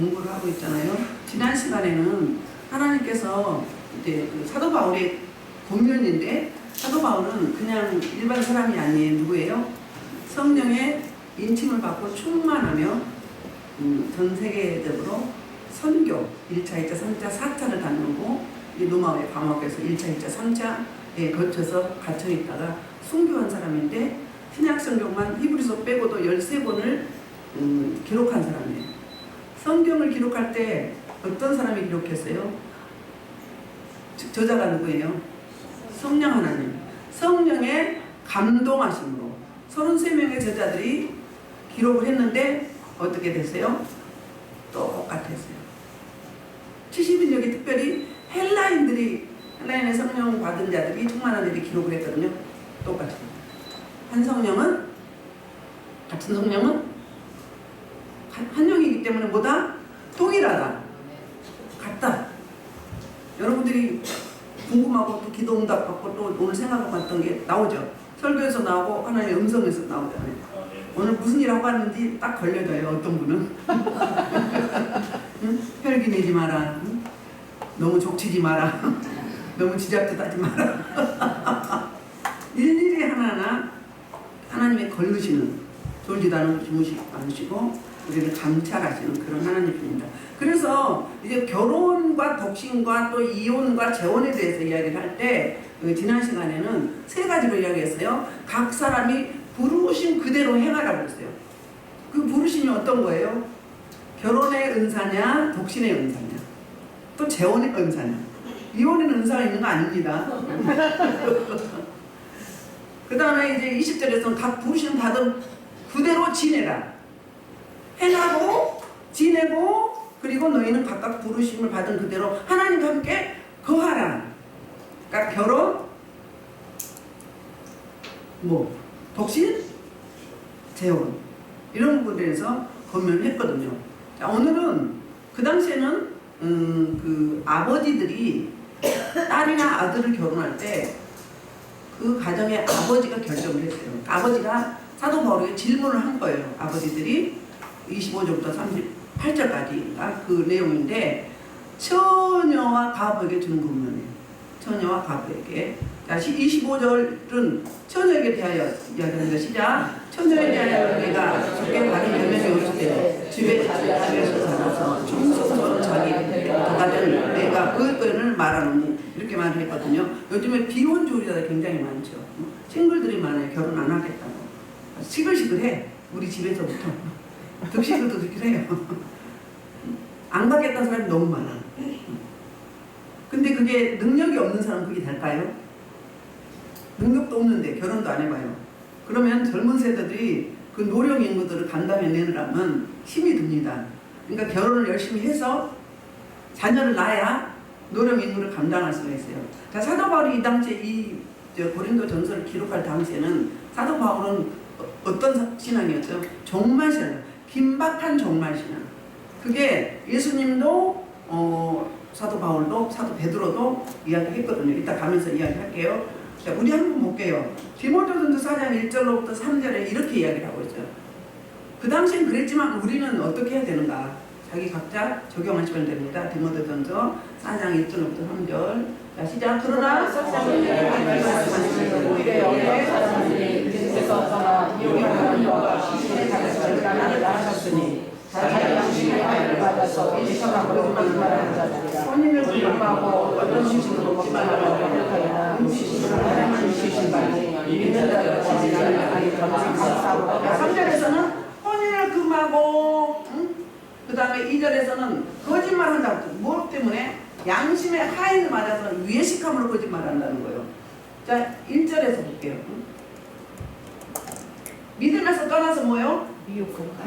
공부를 하고 있잖아요. 지난 시간에는 하나님께서 이제 그 사도 바울의 본면인데, 사도 바울은 그냥 일반 사람이 아니에요. 누구예요? 성령의 인침을 받고 충만하며 전 세계적으로 선교 1차, 2차, 3차, 4차를 다니고 이 로마의 감옥에서 1차, 2차, 3차에 걸쳐서 갇혀있다가 순교한 사람인데, 신약 성경만 히브리서 빼고도 13권을 기록한 사람이에요. 성경을 기록할 때 어떤 사람이 기록했어요? 저자가 누구예요? 성령 하나님. 성령의 감동하심으로 33명의 저자들이 기록을 했는데 어떻게 됐어요? 똑같았어요. 70인역이 특별히 헬라인의 성령 받은 자들이 충만한 자들이 기록을 했거든요. 똑같아요. 한 성령은, 같은 성령은 한 영이기 때문에 뭐다? 동일하다. 같다. 여러분들이 궁금하고 또 기도 응답 받고 또 오늘 생각하고 봤던 게 나오죠. 설교에서 나오고 하나님의 음성에서 나오잖아요. 오늘 무슨 일 하고 왔는지 딱 걸려져요. 어떤 분은 응? 혈기 내지 마라. 응? 너무 족치지 마라. 너무 지잡듯하지 마라. 일일이 하나하나 하나님의 걸르시는, 졸지도 않으시고 우리를 감찰하시는 그런 하나님입니다. 그래서 이제 결혼과 독신과 또 이혼과 재혼에 대해서 이야기를 할 때 지난 시간에는 세 가지로 이야기했어요. 각 사람이 부르심 그대로 행하라고 했어요. 그 부르심이 어떤 거예요? 결혼의 은사냐, 독신의 은사냐, 또 재혼의 은사냐. 이혼에는 은사가 있는 거 아닙니다. 그 다음에 이제 20절에서는 각 부르심 받은 그대로 지내라. 행하고 지내고, 그리고 너희는 각각 부르심을 받은 그대로 하나님과 함께 거하라. 그러니까 결혼, 독신, 재혼 이런 부분에 대해서 검열을 했거든요. 자, 오늘은 그 당시에는 그 아버지들이 딸이나 아들을 결혼할 때 그 가정의 아버지가 결정을 했어요. 아버지가 사도 바울에게 질문을 한 거예요. 아버지들이 25절부터 38절까지가 그 내용인데, 처녀와 과부에게 주는 권면이에요. 처녀와 과부에게. 자, 25절은 처녀에게 대하여 이야기하는 것이자, 처녀에 대하여 내가 주께 받은 변명이 없을 때 집에 자리에서 살아서 충성스러운 자기 가든 내가 그 권을 말하노니, 이렇게 말을 했거든요. 요즘에 비혼주의자가 굉장히 많죠. 싱글들이 많아요. 결혼 안 하겠다고. 시글시글해. 우리 집에서부터. 득실해요. 안 가겠다는 사람이 너무 많아. 근데 그게 능력이 없는 사람은 그게 될까요? 능력도 없는데 결혼도 안 해봐요. 그러면 젊은 세대들이 그 노령 인구들을 감당해내느라면 힘이 듭니다. 그러니까 결혼을 열심히 해서 자녀를 낳아야 노령 인구를 감당할 수가 있어요. 자, 사도 바울이 이 당시에 고린도 전서를 기록할 당시에는 사도 바울은 어떤 신앙이었죠? 종말 신앙, 긴박한 종말 신앙. 그게 예수님도 사도 바울도 사도 베드로도 이야기했거든요. 이따 가면서 이야기할게요. 자, 우리 한번 볼게요. 디모데전서 4장 1절로부터 3절에 이렇게 이야기를 하고 있죠. 그 당시엔 그랬지만 우리는 어떻게 해야 되는가? 자기 각자 적용하시면 됩니다. 디모데전서 4장 1절로부터 3절. 자, 시작. 그러나 혼인을 금하고 어떤 식으로 먹지 말라고 하였으나 하나님을 주신 바니 믿는 자가 지지 않으니 감사하고. 3절에서는 혼인을 금하고, 그 다음에 2절에서는 거짓말 한다고. 무엇 때문에? 양심의 하인을 맞아서 위해식함으로 거짓말한다는 거예요. 자, 1절에서 볼게요. 믿음에서 떠나서 뭐요?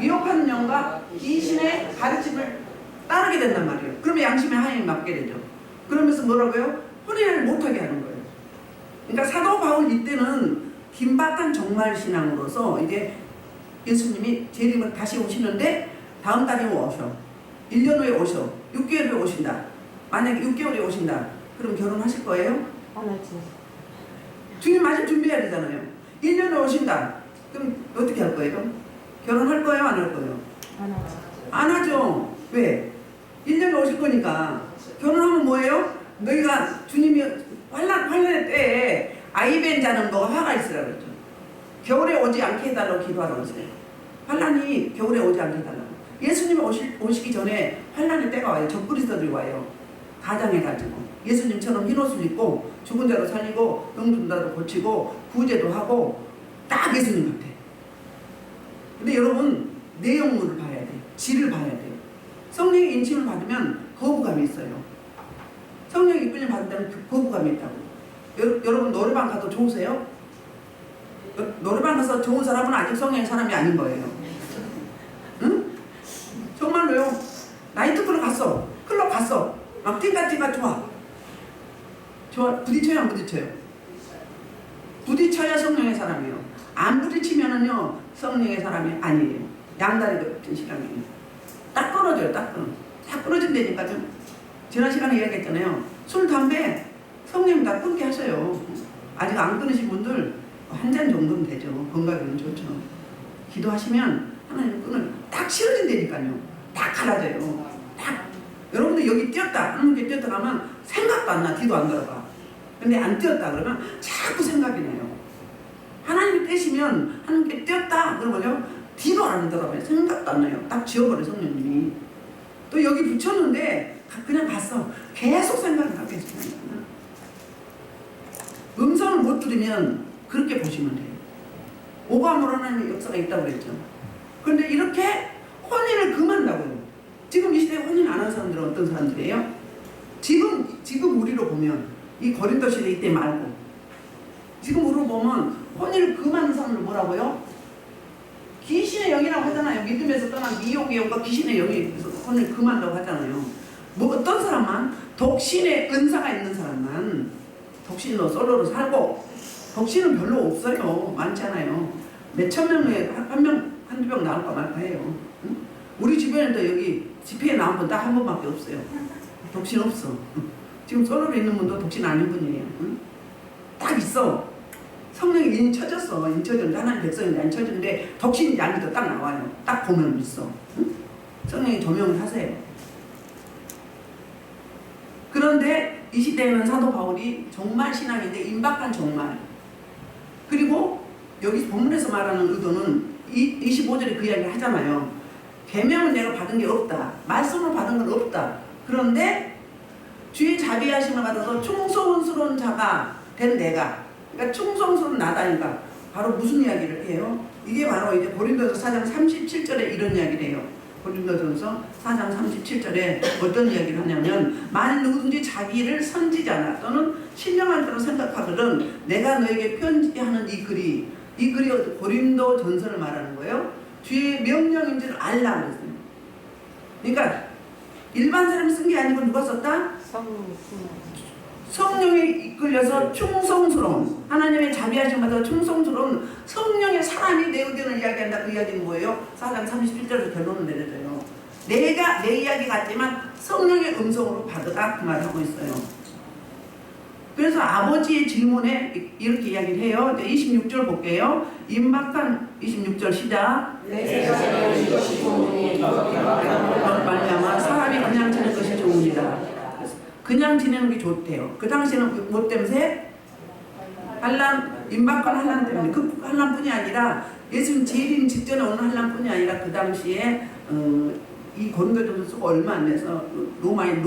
미혹하는 영과 이신의 가르침을 따르게 된단 말이에요. 그러면 양심의 하인이 맞게 되죠. 그러면서 뭐라고요? 혼인을 못하게 하는 거예요. 그러니까 사도 바울 이때는 긴박한 종말 신앙으로서 이제 예수님이 재림을 다시 오시는데 다음 달에 오셔. 1년 후에 오셔. 6개월 후에 오신다. 만약에 6개월에 오신다. 그럼 결혼하실 거예요? 안 하지. 주님 마실 준비해야 되잖아요. 1년 후에 오신다. 그럼 어떻게 할 거예요? 결혼할 거예요? 안 할 거예요? 안 하지. 안 하죠. 왜? 1년에 오실 거니까. 결혼하면 뭐예요? 너희가 주님이 환란의 때에 아이벤 자는 너가 화가 있으라 그랬죠. 겨울에 오지 않게 해달라고 기도하라고 했어요. 환란이 겨울에 오지 않게 해달라고. 예수님이 오시기 전에 환란의 때가 와요. 적그리스도들이 와요. 가장해가지고 예수님처럼 흰옷을 입고 죽은 자로 살리고 병든 자로 고치고 구제도 하고 딱 예수님 같아. 근데 여러분 내용물을 봐야 돼. 질을 봐야 돼요. 성령의 인침을 받으면 거부감이 있어요. 성령의 이끌림 받을 때는 거부감이 있다고. 여러분 노래방 가도 좋으세요? 노래방 가서 좋은 사람은 아직 성령의 사람이 아닌 거예요. 응? 정말로요. 나이트클럽 갔어. 클럽 갔어. 막 띵가띵가 좋아. 부딪혀요 안 부딪혀요? 부딪혀야 성령의 사람이에요. 안 부딪히면은요 성령의 사람이 아니에요. 양다리 같은 시간이에요. 딱 끊어져요. 딱 끊어진다니까. 좀 지난 시간에 이야기했잖아요. 술, 담배 성령님 다 끊게 하셔요. 아직 안 끊으신 분들 한 잔 정도는 되죠. 건강에는 좋죠. 기도하시면 하나님 끊을 딱 싫어진다니까요. 딱 갈라져요. 딱. 여러분들 여기 뛰었다. 하나님께 뛰었다 가면 생각도 안 나. 뒤도 안 들어가. 근데 안 뛰었다 그러면 자꾸 생각이 나요. 하나님이 떼시면 하나님께 뛰었다 그러면요 뒤도 안 들어가요. 생각도 안 나요. 딱 지워버려 성령님이. 또 여기 붙였는데 그냥 갔어. 계속 생각을 하게 해주잖아요. 음성을 못 들으면 그렇게 보시면 돼요. 오감으로 하나님의 역사가 있다고 그랬죠. 그런데 이렇게 혼인을 금한다고요. 지금 이 시대에 혼인 안 하는 사람들은 어떤 사람들이에요? 지금 우리로 보면 이 고린도 시대 이때 말고 지금 우리로 보면 혼인을 금하는 사람을 뭐라고요? 귀신의 영이라고 하잖아요. 믿음에서 떠난 미혹의 영과 귀신의 영이 혼인을 금한다고 하잖아요. 뭐 어떤 사람만? 독신의 은사가 있는 사람만 독신으로 솔로로 살고 독신은 별로 없어요. 많잖아요. 몇천 명 중에 한두 명 나올까 말까 해요. 응? 우리 주변에도 여기 집회에 나온 분 딱 한 번밖에 없어요. 독신 없어. 지금 솔로로 있는 분도 독신 아닌 분이에요. 응? 딱 있어. 성령이 인쳐졌어. 인쳐졌는데 하나님 백성이 인쳐졌는데 독신이 아니도 딱 나와요. 딱 보면 있어. 응? 성령이 조명을 하세요. 그런데 이 시대에는 사도 바울이 정말 신앙인데 임박한 정말. 그리고 여기 본문에서 말하는 의도는 25절에 그 이야기를 하잖아요. 계명은 내가 받은 게 없다. 말씀을 받은 건 없다. 그런데 주의 자비하심을 받아서 충성스러운 자가 된 내가, 그러니까 충성스러운 나다니까 바로 무슨 이야기를 해요? 이게 바로 이제 고린도서 4장 37절에 이런 이야기를 해요. 고린도전서 4장 37절에 어떤 이야기를 하냐면 만일 누구든지 자기를 선지자나 또는 신령한 자로 생각하거든 내가 너에게 편지하는 이 글이 고린도 전서를 말하는 거예요. 주의 명령인 줄 알라 그랬어요. 그러니까 일반 사람이 쓴 게 아니고 누가 썼다? 성령에 이끌려서 충성스러운 하나님의 자비하심 받아 충성스러운 성령의 사람이 내 의견을 이야기한다. 그 이야기는 뭐예요? 4장 37절에서 결론을 내려줘요. 내가 내 이야기 같지만 성령의 음성으로 받으라 그 말을 하고 있어요. 그래서 아버지의 질문에 이렇게 이야기를 해요. 26절 볼게요. 임박한 26절 시작. 말미암아 사람이 그냥 지내는 것이 좋습니다. 그냥 지내는 게 좋대요. 그 당시에는 뭐 때문에? 환란, 임박한 환란 때문에. 그 환란뿐이 아니라 예수님 재림 직전에 오는 환란뿐이 아니라 그 당시에 이 고린도전서 쓰고 얼마 안 돼서 로마의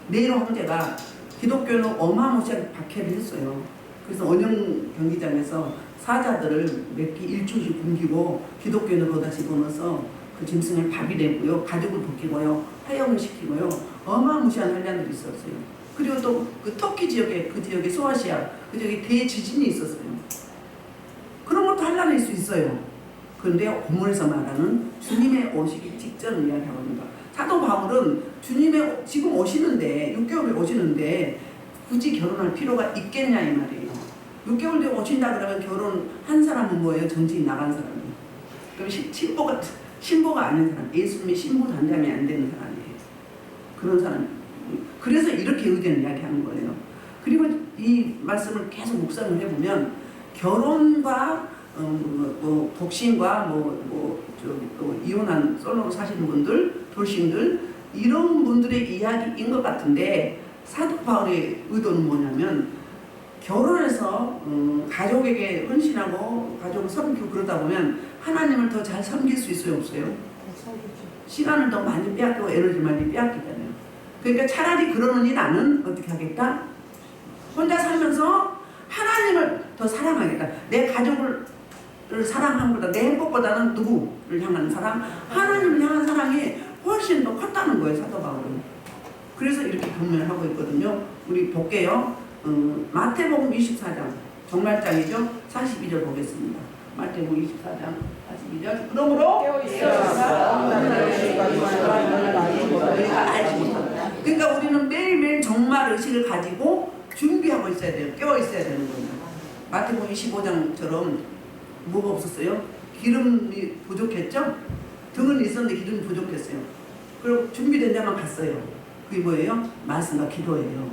네로 황제가 기독교는 어마무시하게 박해를 했어요. 그래서 언영 경기장에서 사자들을 몇 기 1초씩 굶기고 기독교인을 거다 집어넣어서 그 짐승을 밥이 되고요. 가죽을 벗기고요. 화형을 시키고요. 어마무시한 환란들이 있었어요. 그리고 또 그 터키 지역에 그 지역에 소아시아 그 지역에 대지진이 있었어요. 그런 것도 환란일 수 있어요. 그런데 본문에서 말하는 주님의 오시기 직전을 이야기하고 있는 거예요. 사도 바울은 주님의 지금 오시는데 6개월에 오시는데 굳이 결혼할 필요가 있겠냐 이 말이에요. 6개월 뒤에 오신다 그러면 결혼한 사람은 뭐예요? 전지인 나간 사람이에요. 그럼 신부가 아닌 사람, 예수님의 신부 단장이 안 되는 사람이에요. 그런 사람. 그래서 이렇게 의견을 이야기하는 거예요. 그리고 이 말씀을 계속 묵상을 해보면 결혼과 독신과 또 이혼한 솔로로 사시는 분들, 돌싱들 이런 분들의 이야기인 것 같은데 사도 바울의 의도는 뭐냐면 결혼해서 가족에게 헌신하고 가족을 섬기고 그러다 보면 하나님을 더 잘 섬길 수 있어요, 없어요? 시간을 더 많이 빼앗기고 에너지 많이 빼앗기잖아요. 그러니까 차라리 그러느니 나는 어떻게 하겠다? 혼자 살면서 하나님을 더 사랑하겠다. 내 가족을 사랑함보다 내 행복보다는 누구를 향하는 사랑? 하나님을 향한 사랑이 훨씬 더 컸다는 거예요, 사도 바울은. 그래서 이렇게 경면을 하고 있거든요. 우리 볼게요. 마태복음 24장 정말장이죠. 42절 보겠습니다. 마태복음 24장 42절. 그러므로 그러니까 우리는 매일매일 정말 의식을 가지고 준비하고 있어야 돼요. 깨어 있어야 되는 거예요. 마태복음 25장처럼 뭐가 없었어요? 기름이 부족했죠? 등은 있었는데 기름이 부족했어요. 그리고 준비된 자만 갔어요. 그게 뭐예요? 말씀과 기도예요.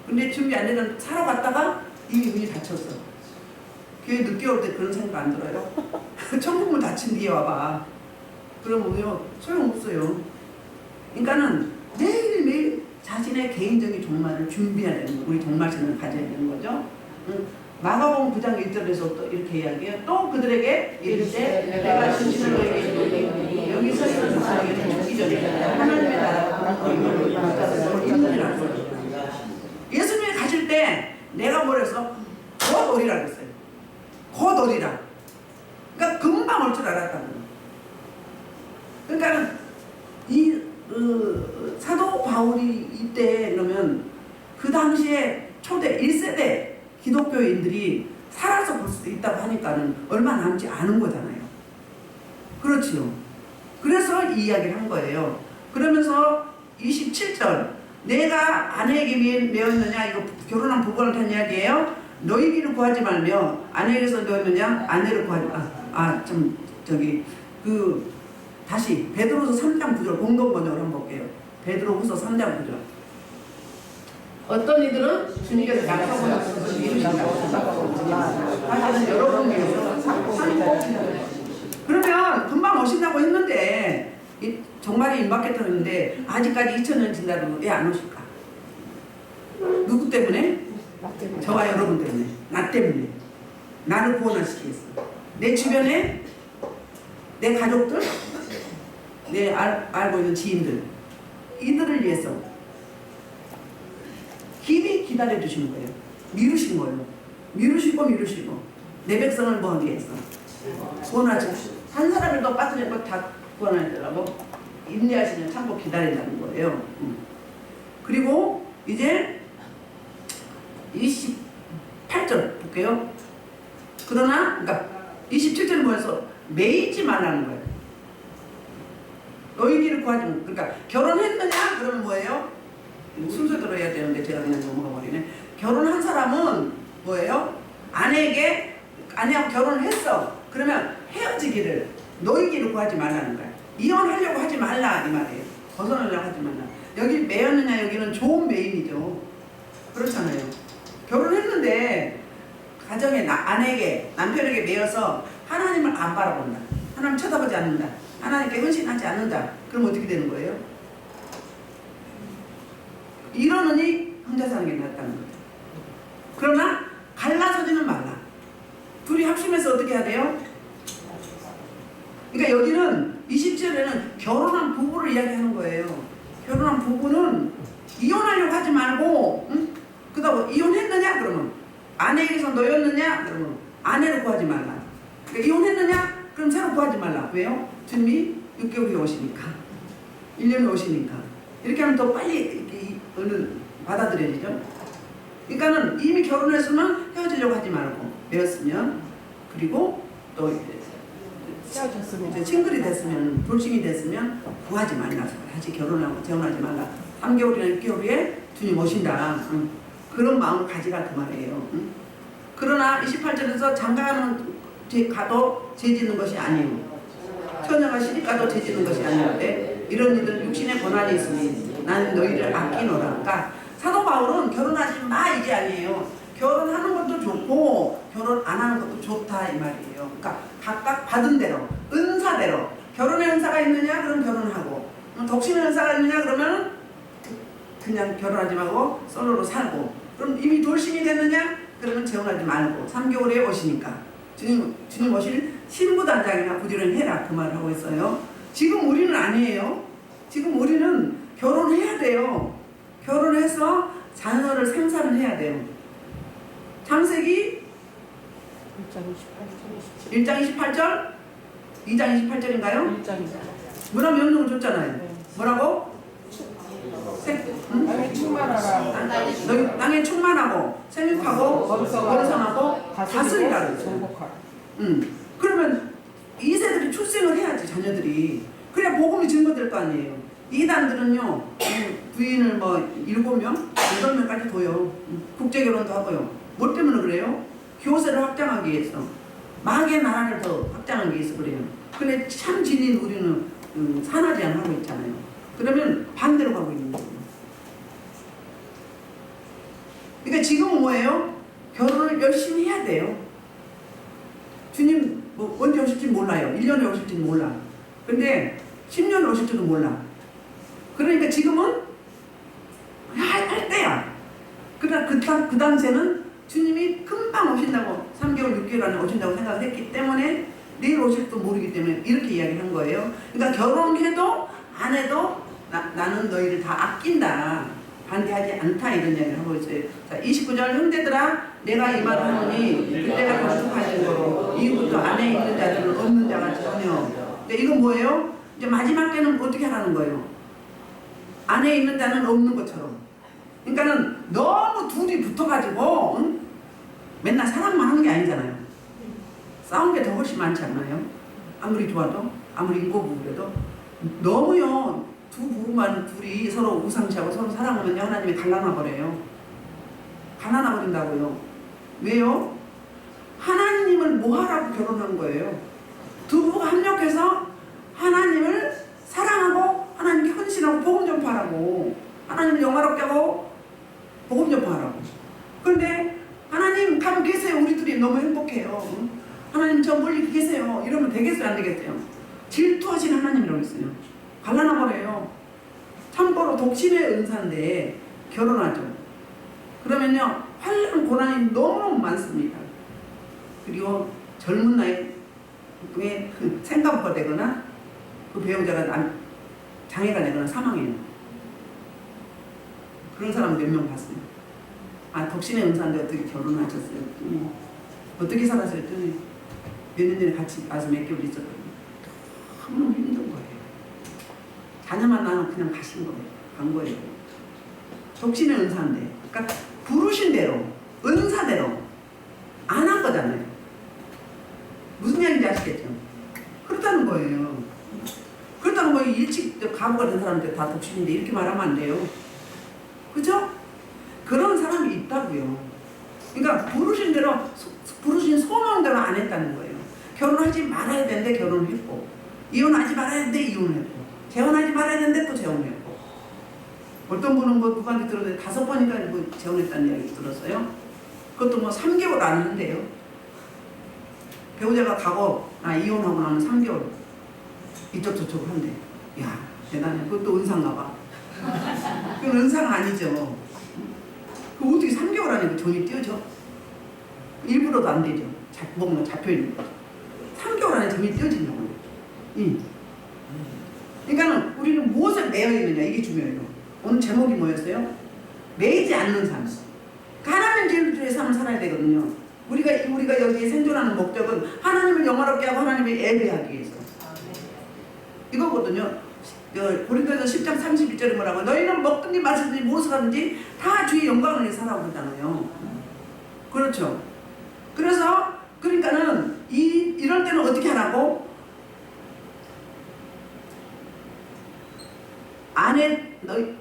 근데 준비 안 되면 사러 갔다가 이미 문이 닫혔어. 교회 늦게 올 때 그런 생각 안 들어요? 천국문 닫힌 뒤에 와봐. 그러면 소용없어요. 그러니까는 매일매일 자신의 개인적인 종말을 준비해야 되는 거예요. 우리 종말신을 가져야 되는 거죠. 마가복음 9장 1절에서 또 이렇게 이야기해요. 또 그들에게 이르되 내가 진실로 너희에게 여기 서 있는 사람에게 죽기 전에 하나님의 나라가 있느니라. 예수님이 가실 때 내가 뭐랬어? 곧 오리라 그랬어요. 곧 오리라. 그러니까 금방 올 줄 알았다는 거예요. 그러니까 이 사도 바울이 이때 그러면 그 당시에 초대 1세대 기독교인들이 살아서 볼 수도 있다고 하니까는 얼마 남지 않은 거잖아요. 그렇지요. 그래서 이 이야기를 한 거예요. 그러면서 27절 내가 아내에게 매었느냐 이거 결혼한 부부를 한 이야기예요. 너희기를 구하지 말며 아내에게서 매었느냐 아내를 구하지 다시 베드로후서 3장 9절 공동 번역을 한번 볼게요. 베드로후서 3장 9절 어떤 이들은 주님께서 약속을 하셔서 하시는 여러분 위해서 그러면 금방 오신다고 했는데 정말이 임박했다는데 아직까지 2000년 지나도 왜 안 오실까? 누구 때문에? 저와 여러분 때문에. 나 때문에. 나를 구원하시기 위해서. 내 주변에 내 가족들, 내 알고 있는 지인들 이들을 위해서 길이 기다려 주시는 거예요. 미루신 거예요. 미루시고 내 백성을 뭐 하기 위해서 구원하지. 한 사람을 더 빠뜨린 거 다 구원하려고 인내하시는 참고 기다린다는 거예요. 그리고 이제 28절 볼게요. 그러니까 27절은 뭐여서 매이지 말라는 거예요. 너희끼리 구하지 마. 그러니까 결혼했느냐? 그러면 뭐예요? 순서대로 해야 되는데 제가 그냥 넘어가 버리네. 결혼한 사람은 뭐예요? 아내하고 결혼을 했어. 그러면 헤어지기를 너희끼리 구하지 말라는 거야. 이혼하려고 하지 말라 이 말이에요. 벗어나려고 하지 말라. 여기 매였느냐 여기는 좋은 매임이죠. 그렇잖아요. 결혼했는데 가정에 아내에게 남편에게 매여서 하나님을 안 바라본다. 하나님 쳐다보지 않는다. 하나님께 헌신하지 않는다. 그럼 어떻게 되는 거예요? 이러느니 혼자 사는 게 낫다는 거죠. 그러나 갈라서지는 말라. 둘이 합심해서 어떻게 해야 돼요? 그러니까 여기는 20절에는 결혼한 부부를 이야기하는 거예요. 결혼한 부부는 이혼하려고 하지 말고 그 다음 이혼했느냐? 그러면 아내에게서 너였느냐? 그러면 아내를 구하지 말라. 그러니까 이혼했느냐? 그럼 새로 구하지 말라. 왜요? 주님이 6개월에 오시니까 1년에 오시니까 이렇게 하면 더 빨리 받아들여지죠. 그러니까는 이미 결혼했으면 헤어지려고 하지 말고 매었으면 그리고 또 이제 싱글이 됐으면 돌싱이 됐으면 구하지 말라. 다시 결혼하고 재혼하지 말라. 3개월이나 6개월 후에 주님 오신다. 그런 마음을 가지라 그 말이에요. 그러나 28절에서 장가가도 죄짓는 것이 아니에요. 처녀가 시집가도 죄짓는 것이 아니는데 이런 이들은 육신의 권한이 있으니 나는 너희를 아끼노라. 그러니까 사도 바울은 결혼하지 마 이게 아니에요. 결혼하는 것도 좋고 결혼 안 하는 것도 좋다 이 말이에요. 그러니까 각각 받은 대로 은사대로 결혼의 은사가 있느냐 그럼 결혼하고 독신의 은사가 있느냐 그러면 그냥 결혼하지 말고 솔로로 살고, 그럼 이미 돌싱이 됐느냐 그러면 재혼하지 말고 3개월에 오시니까 주님 오실 신부단장이나 부지런히 해라 그 말을 하고 있어요. 지금 우리는 아니에요. 지금 우리는 결혼해야 돼요. 결혼해서 자녀를 생산을 해야 돼요. 창세기 1장 28절 2장 28절인가요? 1장입니다. 뭐라 명령을 줬잖아요. 뭐라고? 땅에 충만하라. 너희 땅에 충만하고 생육하고 번성하고 다스리라 그랬어요. 정복하라. 그러면 2세들이 출생을 해야지, 자녀들이. 그래야 복음이 증거될 거 아니에요. 이단들은요 부인을 뭐 7명, 8명까지 둬요. 국제결혼도 하고요. 뭐 때문에 그래요? 교세를 확장하기 위해서, 마귀의 나라를 더 확장하기 위해서 그래요. 근데 참 진인 우리는 산하지 않고 하고 있잖아요. 그러면 반대로 가고 있는 거예요. 그러니까 지금은 뭐예요? 결혼을 열심히 해야 돼요. 주님 뭐 언제 오실지 몰라요. 1년에 오실지는 몰라. 근데 10년에 오실지도 몰라. 그러니까 지금은 할 때야. 그러나 그 당시에는 주님이 금방 오신다고, 3개월 6개월 안에 오신다고 생각을 했기 때문에 내일 오실지도 모르기 때문에 이렇게 이야기를 한 거예요. 그러니까 결혼해도 안 해도 나는 너희를 다 아낀다, 반대하지 않다, 이런 이야기를 하고 있어요. 자, 29절 형제들아 내가 이 말을 하노니 그때가 단축하신 거로 이후부터 안에 있는 자들은 없는 자가 전혀. 근데 이건 뭐예요? 이제 마지막 때는 어떻게 하라는 거예요? 안에 있는 자는 없는 것처럼. 그러니까는 너무 둘이 붙어가지고 맨날 사랑만 하는 게 아니잖아요. 싸운 게 더 훨씬 많지 않나요? 아무리 좋아도, 아무리 인고부부 그래도 너무요 두 부부만 둘이 서로 우상시하고 서로 사랑하면요 하나님이 갈라놔 버려요. 갈라놔 버린다고요. 왜요? 하나님을 뭐하라고 결혼한 거예요? 두 부부가 합력해서 하나님을 사랑하고 하나님께 헌신하고 복음 전파하라고, 하나님을 영화롭게 하고 복음 전파하라고. 그런데 하나님 가면 계세요. 우리 둘이 너무 행복해요. 하나님 저 멀리 계세요. 이러면 되겠어요? 안 되겠어요? 질투하신 하나님이라고 했어요. 갈라놔 버려요. 참고로 독신의 은사인데 결혼하죠. 그러면요 환란 고난이 너무 많습니다. 그리고 젊은 나이에 생가부가 되거나 그 배우자가 장애가 되거나 사망해요. 그런 사람 몇 명 봤어요. 아, 독신의 은사인데 어떻게 결혼하셨어요? 어떻게 살았어요? 몇 년 전에 같이 와서 몇 개월 있었거든요. 너무 힘든 거예요. 자녀만 낳으면 그냥 가신 거예요. 간 거예요. 독신의 은사인데, 그러니까 부르신 대로, 은사대로 안 한 거잖아요. 무슨 이야기인지 아시겠죠? 그렇다는 거예요. 그렇다는 거예요. 일찍 가부가 된 사람들 다 독신인데 이렇게 말하면 안 돼요. 그죠? 그런 사람이 있다고요. 그러니까 부르신 대로, 부르신 소망대로 안 했다는 거예요. 결혼하지 말아야 되는데 결혼을 했고, 이혼하지 말아야 되는데 이혼을 했고, 재혼하지 말아야 되는데 또 재혼을 했고. 어떤 분은 뭐 누구한테 들었는데 5번인가 뭐 재혼했다는 이야기 들었어요. 그것도 뭐 3개월 안 했는데요. 배우자가 가고 이혼하고 나면 3개월 이쪽 저쪽 한대. 야 대단해. 그것도 은사인가 봐. 그건 은사가 아니죠. 그 어떻게 3개월 안에 정이 띄어져? 일부러도 안 되죠. 뭔가 잡혀있는 거죠. 3개월 안에 정이 띄어진다고요. 그러니까 우리는 무엇에 매여 있느냐, 이게 중요해요. 오늘 제목이 뭐였어요? 매이지 않는 삶. 하나님 진리의 삶을 살아야 되거든요. 우리가 여기에 생존하는 목적은 하나님을 영화롭게 하고 하나님을 예배하기 위해서. 이거거든요. 고린도서 10장 31절에 뭐라고? 너희는 먹든지 마시든지 무엇을 하든지 다 주의 영광을 위해 살아오고 그러잖아요. 그렇죠. 그러니까는 이럴 때는 어떻게 하라고? 안에 너희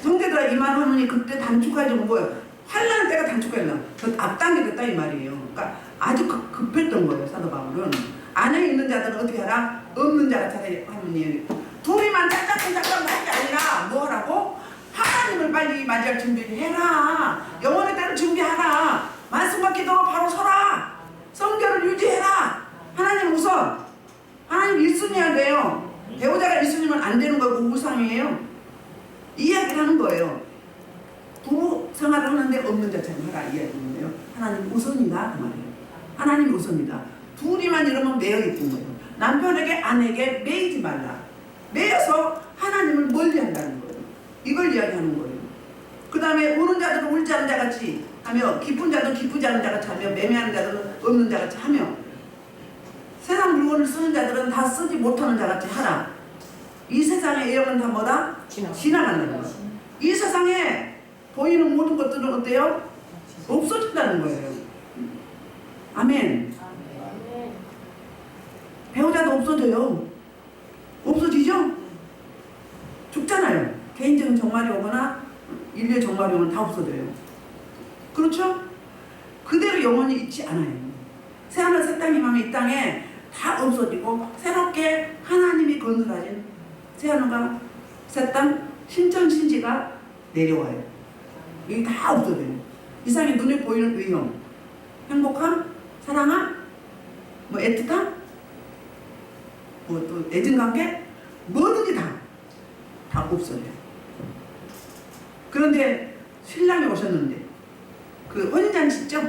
형제들아 이만하니 그때 단축하지 뭐예요? 환난 때가 단축했나? 그 앞당겨졌다 이 말이에요. 그러니까 아주 급했던 거예요. 사도 바울은 안에 있는 자들은 어떻게 하라? 없는 자 같이 하면 둘이만 짝짝짝짝 할 게 아니라 뭐 하라고? 하나님을 빨리 맞이할 준비를 해라. 영원의 때를 준비하라. 말씀과 기도로 바로 서라. 성결을 유지해라. 하나님 우선. 하나님 1순위해야 돼요. 배우자가 자체가 있으면 안 되는 거고 우상이에요. 이야기를 하는 거예요. 부부 생활을 하는데 없는 자체는 하라 이야기하는 거예요. 하나님 우선이다 그 말이에요. 하나님 우선이다. 둘이만 이러면 매여 있는 거예요. 남편에게 아내에게 매이지 말라. 매여서 하나님을 멀리 한다는 거예요. 이걸 이야기하는 거예요. 그 다음에 우는 자들은 울지 않는 자같이 하며 기쁜 자도 기쁘지 않은 자같이 하며 매매하는 자들은 없는 자같이 하며 세상 물건을 쓰는 자들은 다 쓰지 못하는 자같이 하라. 이 세상의 애영은 다 뭐다? 지나간다는 거예요. 이 세상에 보이는 모든 것들은 어때요? 없어진다는 거예요. 아멘. 배우자도 없어져요. 없어지죠? 죽잖아요. 개인적인 정말이 오거나 인류의 정말이 오면 다 없어져요. 그렇죠? 그대로 영원히 있지 않아요. 새하늘 새 땅이 맘에 이 땅에 다 없어지고 새롭게 하나님이 건설하신 새하늘과 새 땅 신천신지가 내려와요. 여기 다 없어져요. 이상이 눈에 보이는 의형, 행복함, 사랑함, 뭐 애틋함, 뭐 또 애증관계, 뭐든지 다 없어져요. 그런데 신랑이 오셨는데 그 혼인잔치 있죠?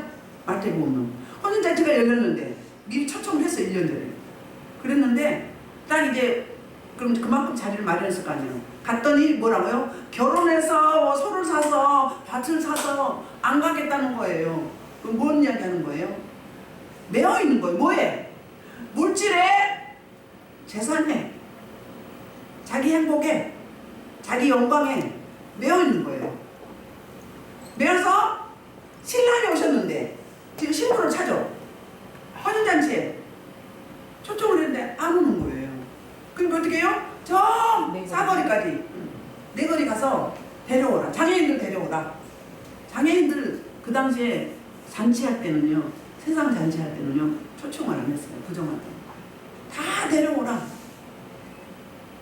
마태복음 혼인잔치가 열렸는데 미리 초청을 했어요. 1년 전에. 그랬는데 딱 이제 그럼 그만큼 자리를 마련했을 거 아니에요. 갔더니 뭐라고요? 결혼해서 뭐 소를 사서 밭을 사서 안 가겠다는 거예요. 그럼 뭔 이야기 하는 거예요? 매어 있는 거예요. 뭐에? 물질에, 재산에, 자기 행복에, 자기 영광에 매어 있는 거예요. 매어서 신랑이 오셨는데 지금 신부를 찾아. 혼인잔치에 초청을 했는데 안 오는 거예요. 그럼 어떻게 해요? 저 싸거리까지 내거리 가서 데려오라. 장애인들 데려오라. 장애인들 그 당시에 잔치할 때는요, 세상 잔치할 때는요 초청을 안 했어요. 부정할 때. 다 데려오라.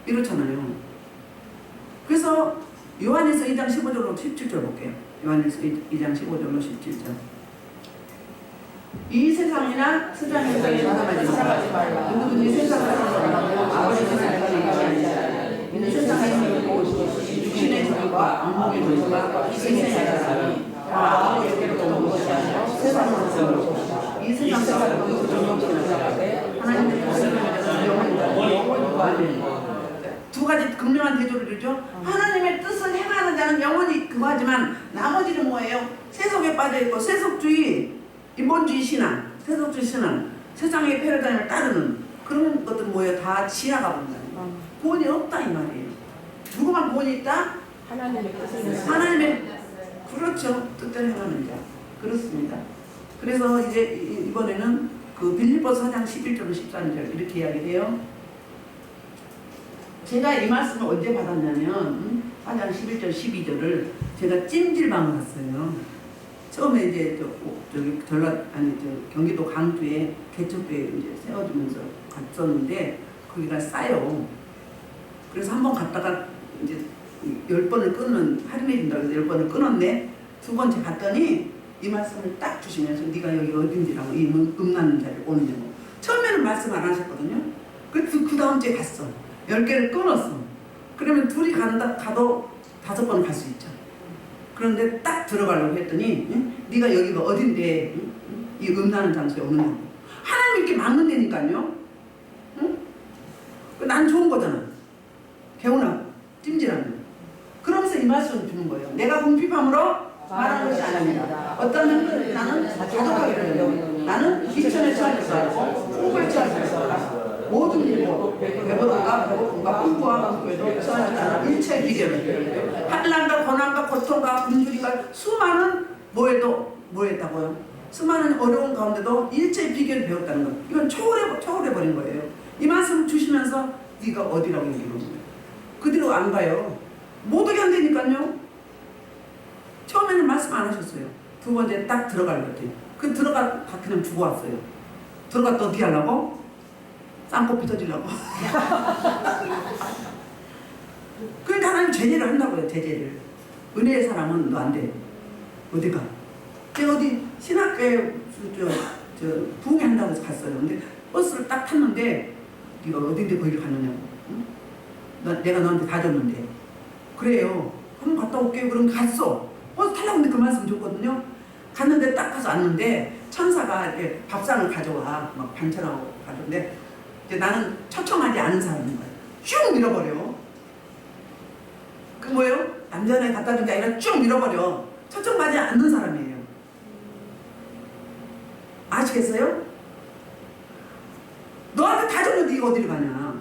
이렇잖아요. 그래서 요한에서 2장 15절로 17절 볼게요. 요한에서 2장 15절로 17절. 이 세상이나 세상에서 살아가지 말라. 누구든지 세상을 살아가며 아버지 세상을 이는 세상에 있고 육신의 정과 안목의 정과 이 세상의 사람이 다 아버지께로부터 온 것이 아니라 세상으로부터 온 것이다. 이 세상 사람은 정욕시는 자라되 하나님의 뜻을 영원히 두 가지 극명한 대조를 이루죠. 하나님의 뜻을 행하는 자는 영원히 그거하지만 나머지는 뭐예요? 세속에 빠져있고 세속주의, 인본주의 신앙, 세속주의 신앙, 세상의 패러다임을 따르는 그런 것들 뭐예요? 다 지나가 본다는 거예요. 구원이 없다 이 말이에요. 누구만 구원이 있다? 하나님의 뜻을 하나님의 그렇죠. 뜻대로 행하는 자. 그렇습니다. 그래서 이제 이번에는 그 빌립보서 4장 11절 13절 이렇게 이야기해요. 제가 이 말씀을 언제 받았냐면 4장 11절 12절을 제가 찜질방을 갔어요. 처음에 이제 저기 경기도 강주에 개척교회 이제 세워주면서 갔었는데 거기가 싸요. 그래서 한번 갔다가 이제 10번을 끊는 할인해준다고 해서 10번을 끊었네. 두 번째 갔더니 이 말씀을 딱 주시면서 네가 여기 어딘지라고 이 음란한 자리에 오느냐고. 처음에는 말씀 안 하셨거든요. 그 다음 주에 갔어. 10개를 끊었어. 그러면 둘이 가도 5번 갈 수 있죠. 그런데 딱 들어가려고 했더니 네가 여기가 어딘데 이 음란한 장소에 오느냐고. 하나님 이렇게 막는 데니까요. 응? 난 좋은 거잖아. 개운하고 찜질하는. 그러면서 이 말씀을 주는 거예요. 내가 궁핍함으로 말하는 것이 아닙니다. 어떤 면은 나는 자족하게 되는 나는 비천에 처할 줄 알고 후에 처할 줄 알고 모든 일로 배부름과 배고픔과 풍부와 풍부에도 처하지 않은 일체 비결을 환난과 고난과 고통과 굶주림과 수많은 뭐했다고요? 수많은 어려운 가운데도 일체 비결을 배웠다는 거. 이건 초월해버린 거예요. 이 말씀을 주시면서 네가 어디라고 얘기하는 거예요. 그대로 안 가요. 못 오게 한다니까요. 처음에는 말씀 안 하셨어요. 두 번째 딱 들어가려고 했더니 다 그냥 주고 왔어요. 들어갔다 어떻게 하려고? 쌍꺼풀 터지려고. 그러니까 하나님 제재를 한다고요. 제재를. 은혜의 사람은 너 안 돼. 어디가? 내가 어디 신학교에 부흥회 한다고 해서 갔어요. 근데 버스를 딱 탔는데 네가 어딘데 거기를 가느냐고. 응? 내가 너한테 다 줬는데. 그래요. 한번 갔다 올게요. 그럼 갔어. 버스 타려고 했는데 그 말씀 줬거든요. 갔는데 딱 가서 왔는데 천사가 이렇게 밥상을 가져와. 막 반찬하고 가져오는데 이제 나는 처청하지 않은 사람인 거예요. 쭉 밀어버려. 그 뭐예요? 남자네 갖다 준 게 아니라 쭉 밀어버려. 처청하지 않는 사람이에요. 아시겠어요? 너한테 다 줬는데 이거 어디를 가냐.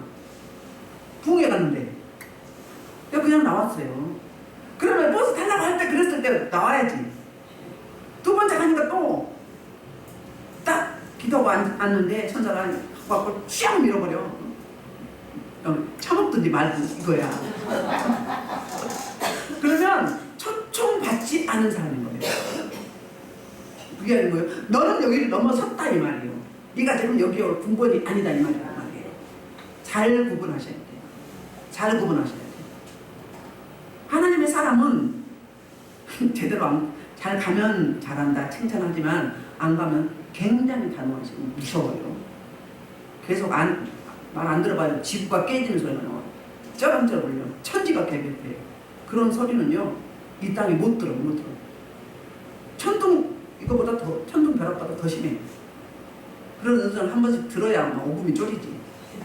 부흥회 갔는데 내가 그냥 나왔어요. 그러면 버스 타려고 할 때 그랬을 때 나와야지. 두 번째 가니까 또 딱 기도하고 앉는데 천사가 갖고 쫙 밀어버려. 처먹든지 말든 이거야. 그러면 초청받지 않은 사람인 거예요. 그게 아닌 거예요. 너는 여기를 넘어섰다 이 말이에요. 네가 지금 여기 올 군번이 아니다 이 말이에요. 잘 구분하셔야 돼요. 잘 구분하셔야 돼요. 하나님의 사람은 제대로 잘 가면 잘한다 칭찬하지만 안 가면 굉장히 단호하시고 무서워요. 계속 말 안 들어봐요. 지구가 깨지는 소리가 나와요. 쩌렁쩌렁 울려. 천지가 개벽해요. 그런 소리는요 이 땅이 못 들어. 천둥 이거보다 더 천둥 벼락보다 더 심해. 그런 음성을 한 번씩 들어야 막 오금이 쫄이지.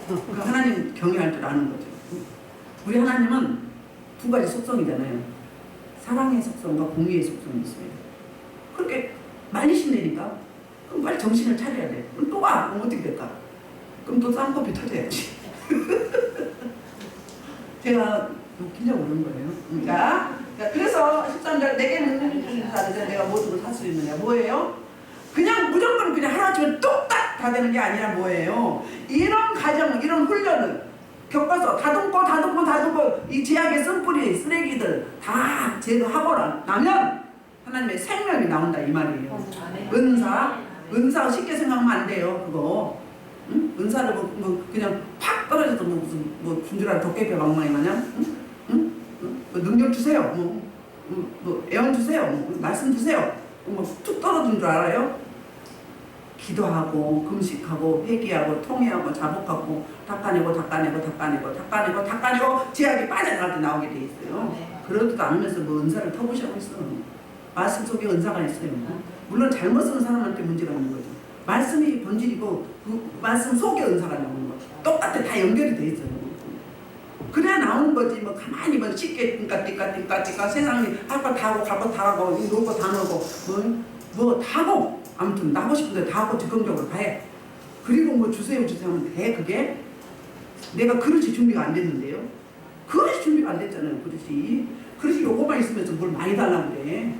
그 하나님 경외할 줄 아는 거죠. 우리 하나님은 두 가지 속성이잖아요. 사랑의 속성과 공의의 속성이 있어요. 그렇게 말리신다니까 그럼 빨리 정신을 차려야 돼. 그럼 또 와. 그럼 어떻게 될까? 그럼 또 쌍꺼풀 터져야지. 제가 웃기려고 그런 거예요. 자, 그래서 13절 내게 묻는 자들 내가 모두를 살 수 있느냐 뭐예요? 그냥 무조건 그냥 하루아침에 뚝딱 다 되는 게 아니라 뭐예요? 이런 과정, 이런 훈련을 겪어서 다듬고 이 제약의 쓴뿌리 쓰레기들 다 제거하고 나면 하나님의 생명이 나온다 이 말이에요. 은사 쉽게 생각하면 안 돼요. 그거 응? 은사를 뭐 그냥 팍 떨어져서 무슨 준줄알 도깨비 막망이 마냥 응? 뭐 능력 주세요. 뭐 애원 주세요. 말씀 주세요. 툭 떨어진 줄 알아요? 기도하고 금식하고 회개하고 통회하고 자복하고 닦아내고 제약이 빠져나갈 때 나오게 돼 있어요. 그러지도 않으면서 뭐 은사를 터부시하고 있어. 말씀 속에 은사가 있어요. 물론 잘못 쓰는 사람한테 문제가 있는 거죠. 말씀이 본질이고 그 말씀 속에 은사가 나오는 거. 똑같아. 다 연결이 돼 있어요. 그래야 나오는 거지. 뭐 가만히 뭐 쉽게 띵까 세상에 할 거 다 하고 갈 거 다 하고 놓을 거 다 놓고 뭐 다 하고 아무튼 나고 싶은데 다 하고 즉흥적으로 다 해. 그리고 뭐 주세요 하면 돼. 그게 내가 그릇이 준비가 안 됐는데요. 그릇이 준비가 안 됐잖아요. 그릇이 요거만 있으면서 뭘 많이 달라고 그래.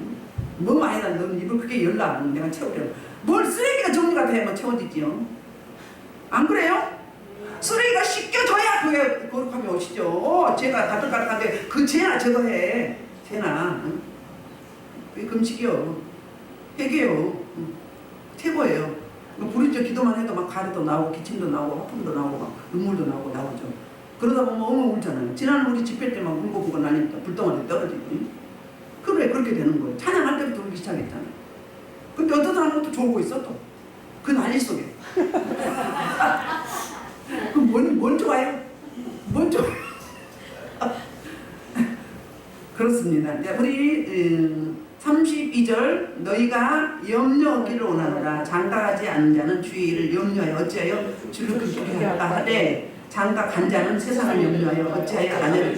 뭐 많이 달라. 너는 입을 크게 열라. 내가 채우려고. 뭘 쓰레기가 정리가 돼야만 채워지지요. 안 그래요? 쓰레기가 씻겨져야 그게 거룩함이 오시죠. 죄가 가득가득한데 그 죄나 제거해. 죄나. 그게 금식이요. 회개요. 최고예요. 부르짖어 기도만 해도 막 가래도 나오고 기침도 나오고 하품도 나오고 막 눈물도 나오죠. 그러다 보면 엉엉 울잖아요. 지난 우리 집회 때 막 울고 나니까 불덩어리 떨어지고. 그래 그렇게 되는 거예요. 찬양할 때부터 울기 시작했잖아요. 근데 어떤 사람은 또 졸고 있어 또. 그 난리 속에. 그럼 뭘 좋아해요? 뭘 좋아해요? 그렇습니다. 우리 32절 너희가 염려 얻기를 원하노라. 장가가지 않는 자는 주의를 염려하여 어찌하여 주를 기쁘게할까 하되 장가간 자는 세상을 염려하여 어찌하여 아내를.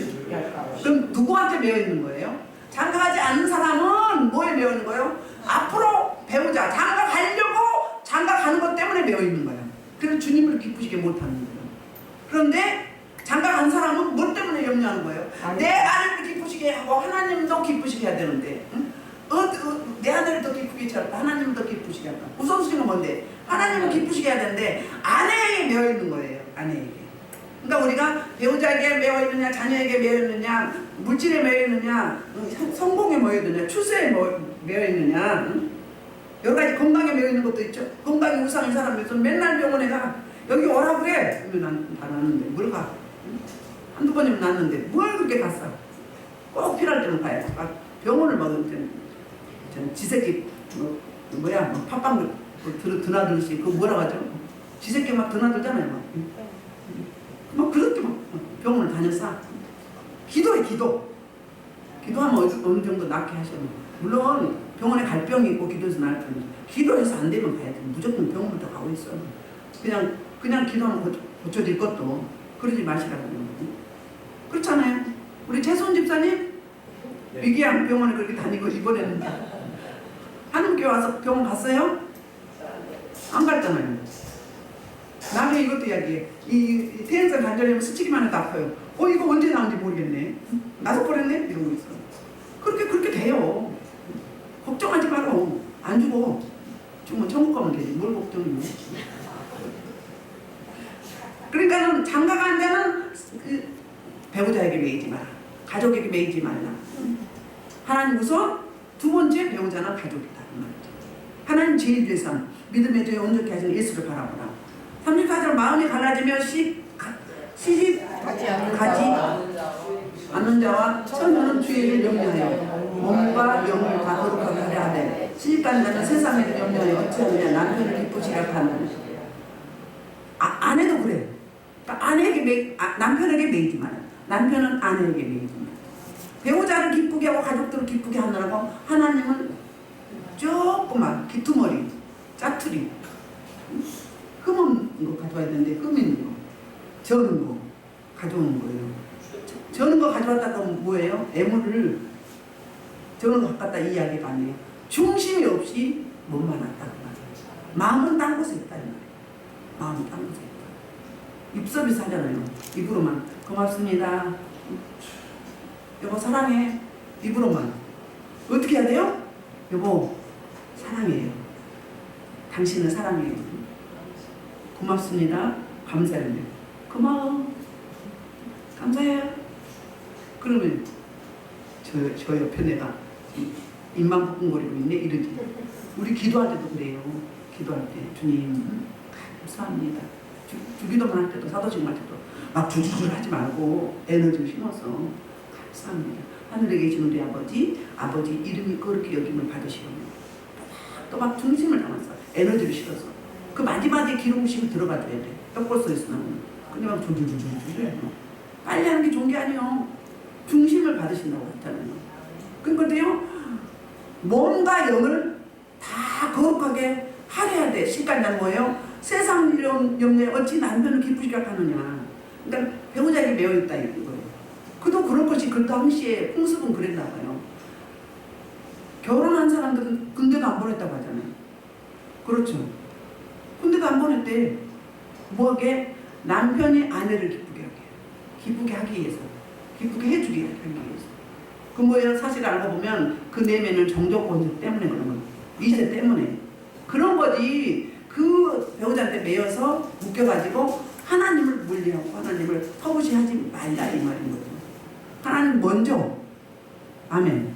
그럼 누구한테 매여 있는 거예요? 장가가지 않는 사람은 뭐에 매여 있는 거예요? 앞으로 배우자. 장가가려고 장가가는 것 때문에 매여 있는 거예요. 그래서 주님을 기쁘시게 못하는 거예요. 그런데 장가간 사람은 뭐 때문에 염려하는 거예요? 내 아내를 기쁘시게 하고 하나님도 기쁘시게 해야 되는데 응? 내 아내를 더 기쁘게 할까? 하나님을 더 기쁘시게 할까? 우선순위가 뭔데? 하나님을 기쁘시게 해야 되는데 아내에게 매여 있는 거예요. 아내에게. 그러니까 우리가 배우자에게 매여 있느냐, 자녀에게 매여 있느냐, 물질에 매여 있느냐, 성공에 매여 있느냐, 추세에 매여 있느냐, 여러 가지 건강에 매여 있는 것도 있죠. 건강이 우상인 사람에서 맨날 병원에 가. 여기 오라 그래. 그러면 다 났는데 뭘 가? 한두 번이면 났는데 뭘 그렇게 갔어? 꼭 필요할 때는 가야 돼. 병원을 먹을 때는 지새끼 팥빵 드나들듯이 그거 뭐라고 하죠? 지새끼 막 드나들잖아요. 막 그렇게 막 병원을 다녔어. 기도해, 기도. 기도하면 어느 정도 낫게 하셔. 물론 병원에 갈 병이 있고 기도해서 나을 텐데 기도해서 안 되면 가야지. 무조건 병원부터 가고 있어. 그냥 기도하면 고쳐질 것도 그러지 마시라고요. 그렇잖아요. 우리 최소은 집사님 위기양 병원에 그렇게 다니고 이번에는 하나님께 와서 병원 갔어요? 안 갔잖아요. 나중에 이것도 이야기해. 이 태행성 관절염 스치기만 해도 아파요. 이거 언제 나온지 모르겠네. 나서 버렸네? 이러고 있어. 그렇게 돼요. 걱정하지 말어. 안 죽어. 죽으면 천국 가면 되지. 뭘 걱정해. 그러니까는 장가가 한 자는 배우자에게 매이지 마라. 가족에게 매이지 말라. 하나님 우선, 두 번째 배우자는 가족이다. 하나님 제일 재산, 믿음의 저에 온전케 하시는 예수를 바라보라. 34절 마음이 갈라지며 시집 가지 않는 자와 처녀는 주의를 염려하여 몸과 영을 다 거룩하게 하려 하되 시집간 자는 세상에 염려하여 어찌하느냐 남편을 기쁘시라 하는. 아내도 그래. 그러니까 남편에게 매이지 마라. 남편은 아내에게 매이지 마라. 배우자를 기쁘게 하고 가족들을 기쁘게 하느라고 하나님은 조그만 귀투머리, 짜투리, 흠 없는 거 가져와야 되는데 흠 있는 거, 저는 거 가져오는 거예요. 저는 거 가져왔다 그러면 뭐예요? 애물을 저는 거 갖다 이야기가 아니에요. 중심이 없이 몸만 왔다 그 말이에요. 마음은 딴 곳에 있다 이 말이에요. 마음은 딴 곳에 있다. 입서비스 하잖아요. 입으로만 고맙습니다. 여보 사랑해. 입으로만. 어떻게 해야 돼요? 여보 사랑해요. 당신은 사랑해요. 고맙습니다. 감사해요. 고마워. 감사해요. 그러면 저 옆에 내가 입만 볶은거리고 있네 이러지. 우리 기도할 때도 그래요. 기도할 때 주님 감사합니다. 주기도만 할 때도 사도직 할 때도 막 주주주 하지 말고 에너지를 심어서 감사합니다. 하늘에 계신 우리 아버지 이름이 그렇게 여김을 받으시오며 또 막 중심을 담아서 에너지를 실어서 그 마지막에 기름부심이 들어가줘야 돼. 떡벌써 있으면 근데 막 주주주주 해요. 빨리 하는 게 좋은 게 아니에요. 중심을 받으신다고 했잖아요. 그런데요 몸과 영을 다 거룩하게 하려야 돼. 시간이란 뭐예요? 세상 염려에 어찌 남편을 기쁘시게 하느냐. 그러니까 배우자에게 매여있다 이런 거예요. 그도 그럴 것이 그 당시에 풍습은 그랬나 봐요. 결혼한 사람들은 군대도 안 보냈다고 하잖아요. 그렇죠. 군대도 안 보냈대. 뭐하게? 남편이 아내를 기쁘게 하게. 기쁘게 하기 위해서. 기쁘게 해주기 위해서. 그 뭐예요? 사실 알고 보면 그 내면은 정조권 때문에 그런 거예요. 이세 때문에. 그런 거지. 그 배우자한테 매여서 묶여가지고 하나님을 물리하고 하나님을 허무시하지 말라 이 말인 거죠. 하나님 먼저. 아멘.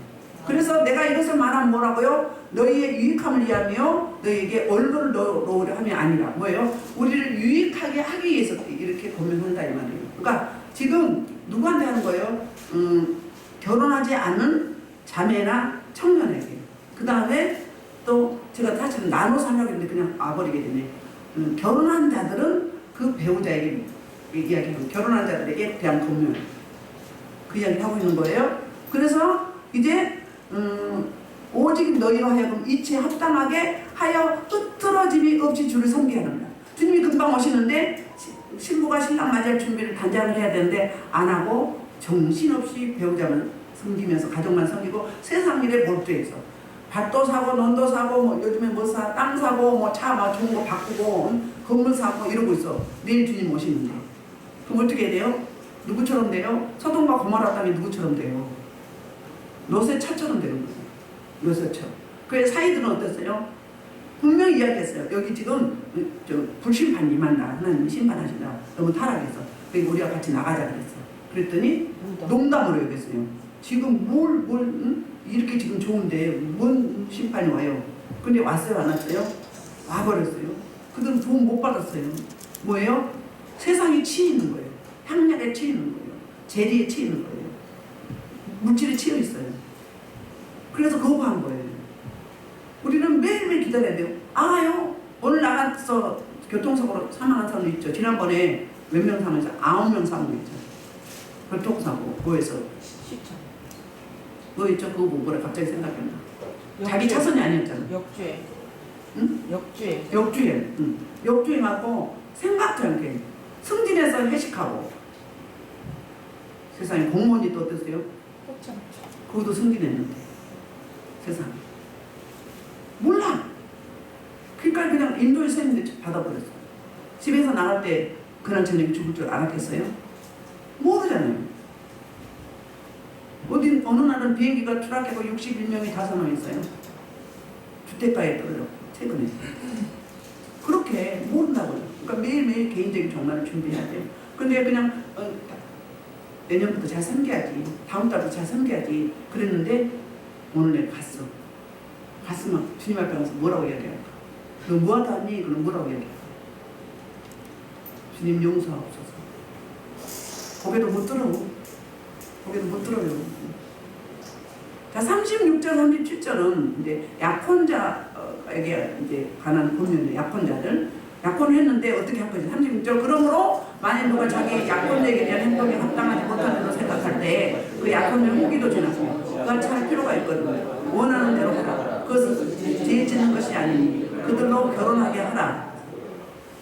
그래서 내가 이것을 말하면 뭐라고요? 너희의 유익함을 위하며 너희에게 얼굴을 놓으려 함이 아니라 뭐예요? 우리를 유익하게 하기 위해서 이렇게 고민한다 이 말이에요. 그러니까 지금 누구한테 하는 거예요? 결혼하지 않은 자매나 청년에게. 그 다음에 또 제가 사실은 나눠서 하려고 했는데 그냥 와버리게 되네. 결혼한 자들은 그 배우자에게 이야기하고 결혼한 자들에게 대한 법률 그 이야기를 하고 있는 거예요. 그래서 이제 오직 너희로 하여금 이치에 합당하게 하여 흐트러짐이 없이 주를 섬기게 하는 거야. 주님이 금방 오시는데 신부가 신랑 맞이할 준비를 단장을 해야 되는데 안 하고 정신없이 배우자만 섬기면서 가족만 섬기고 세상 일에 몰두해서 밭도 사고 논도 사고 뭐 요즘에 뭐 사 땅 사고 뭐 차 막 좋은 거 바꾸고 건물 사고 이러고 있어. 내일 주님 오시는데 그럼 어떻게 해야 돼요? 누구처럼 돼요? 소돔과 고모라 땅이 누구처럼 돼요? 롯의 차처럼 되는 거예요. 롯의 차. 그래서 사이들은 어땠어요? 분명히 이야기했어요. 여기 지금 불심판 임한다. 하나님이 심판하신다. 너무 타락해서. 그래서 우리가 같이 나가자 그랬어. 그랬더니 농담으로 얘기했어요. 지금 응? 이렇게 지금 좋은데 뭔 심판이 와요? 근데 왔어요? 안 왔어요? 와버렸어요. 그들은 도움 못 받았어요. 뭐예요? 세상에 치이는 거예요. 향락에 치이는 거예요. 재리에 치이는 거예요. 물질에 치여 있어요. 그래서 거부한 거예요. 우리는 매일매일 기다려야 돼요. 알아요. 오늘 나가서 교통사고로 사망한 사람도 있죠. 지난번에 몇 명 사망해서 9명 사망했죠. 교통사고 뭐해서 시차. 뭐 있죠? 그거 뭐라 갑자기 생각했나? 자기 역주행. 차선이 아니었잖아. 역주행. 응? 역주행. 역주행. 응. 역주행하고 생각지 않게 승진해서 회식하고 세상에 공무원이 또 어떠세요? 그렇죠. 거기도 승진했는데 세상에 몰라. 그러니까 그냥 인도에서 했는데 받아버렸어. 집에서 나갈 때 그날 저녁에 죽을 줄 알았겠어요? 모르잖아요. 어느 날은 비행기가 추락하고 61명이 다 사망했어요. 주택가에 떨어졌고 최근에. 그렇게 모른다고요. 그러니까 매일매일 개인적인 종말을 준비해야 돼요. 근데 그냥 내년부터 잘 섬겨야지. 다음 달부터 잘 섬겨야지. 그랬는데 오늘 내가 갔어. 갔으면 주님 앞에 가서 뭐라고 이야기할까? 너 뭐하다 하니? 그럼 뭐라고 이야기할까? 주님 용서하옵소서. 고개도 못 들어. 고개도 못 들어요. 자, 36절, 37절은 이제 약혼자에게 이제 관한 본문이에요. 약혼자들. 약혼을 했는데 어떻게 할 거지? 36절. 그러므로 만일 누가 자기 약혼자에게 대한 행동에 합당하지 못하는 생각할 때 그 약혼자 후기도 지났으면 그걸 찰 필요가 있거든요. 원하는 대로 하라. 그것은 죄짓는 것이 아니니 그들로 결혼하게 하라.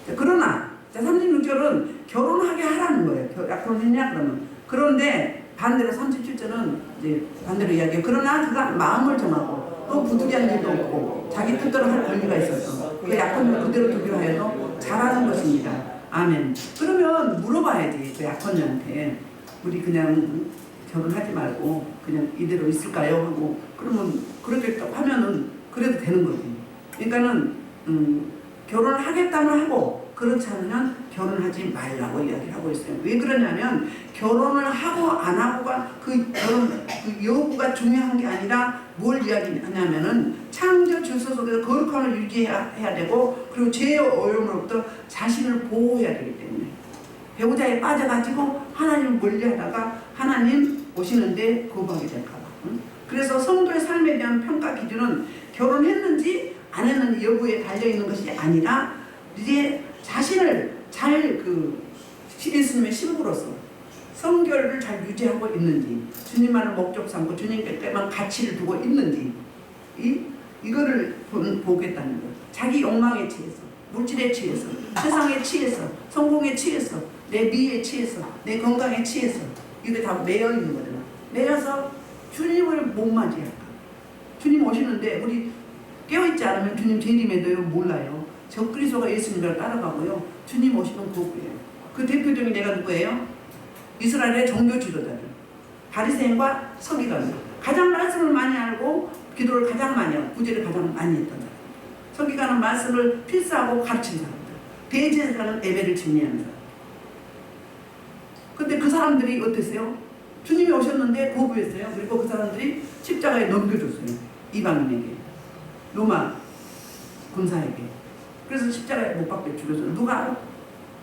자, 그러나 36절은 결혼하게 하라는 거예요. 약혼했냐 그러면. 그런데 반대로 37절은 이제 반대로 이야기해요. 그러나 그가 마음을 정하고 또 부득이한 일도 없고 자기 뜻대로 할 권리가 있어서 그 약혼을 그대로 두기로 하여도 잘하는 것입니다. 아멘. 그러면 물어봐야지 그 약혼자한테 우리 그냥 결혼하지 말고 그냥 이대로 있을까요? 하고 그러면 그렇게 하면은 그래도 되는 거지. 그러니까는 결혼을 하겠다면 하고 그렇지 않으면 결혼하지 말라고 이야기를 하고 있어요. 왜 그러냐면 결혼을 하고 안 하고가 그 결혼 그 여부가 중요한 게 아니라 뭘 이야기하냐면은 창조 질서 속에서 거룩함을 유지해야 되고 그리고 죄의 어려움으로부터 자신을 보호해야 되기 때문에 배우자에 빠져가지고 하나님을 멀리하다가 하나님 오시는데 거부하게 될까봐. 그래서 성도의 삶에 대한 평가 기준은 결혼했는지 안 했는지 여부에 달려있는 것이 아니라 이제 자신을 잘 예수님의 신부로서 성결을 잘 유지하고 있는지 주님만을 목적 삼고 주님께만 가치를 두고 있는지 이거를 보겠다는 거예요. 자기 욕망에 취해서 물질에 취해서 세상에 취해서 성공에 취해서 내 미에 취해서 내 건강에 취해서 이게 다 매여 있는 거잖아. 매여서 주님을 못 맞이할까. 주님 오시는데 우리 깨어있지 않으면 주님 재림에도 몰라요. 적그리스도가 예수님을 따라가고요. 주님 오시면 거부해요. 그 대표적인 내가 누구예요? 이스라엘의 종교 지도자들. 바리새인과 서기관. 가장 말씀을 많이 알고 기도를 가장 많이 하고 구제를 가장 많이 했던 사람. 서기관은 말씀을 필사하고 가르친 사람들. 대제사장은 예배를 진리하는 사람. 근데 그 사람들이 어땠어요? 주님이 오셨는데 거부했어요. 그리고 그 사람들이 십자가에 넘겨줬어요. 이방인에게. 로마 군사에게. 그래서 십자가에 못 박혀 죽였어요. 누가 알아?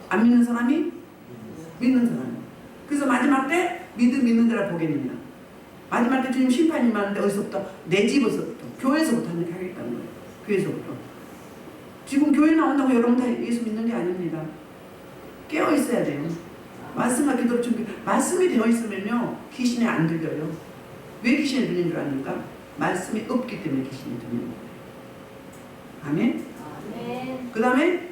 안 믿는 사람이? 믿는 사람이. 그래서 마지막 때 믿는 자라 보겠느냐. 마지막 때 주님 심판이 임하는데 어디서부터? 내 집에서부터. 교회에서부터 하겠다는 거예요. 교회에서부터. 지금 교회 나온다고 여러분 다 예수 믿는 게 아닙니다. 깨어 있어야 돼요. 말씀과 기도를 준비. 말씀이 되어 있으면요 귀신이 안 들려요. 왜 귀신이 들리는 줄 아십니까? 말씀이 없기 때문에 귀신이 들리는 거예요. 아멘? 아멘. 그 다음에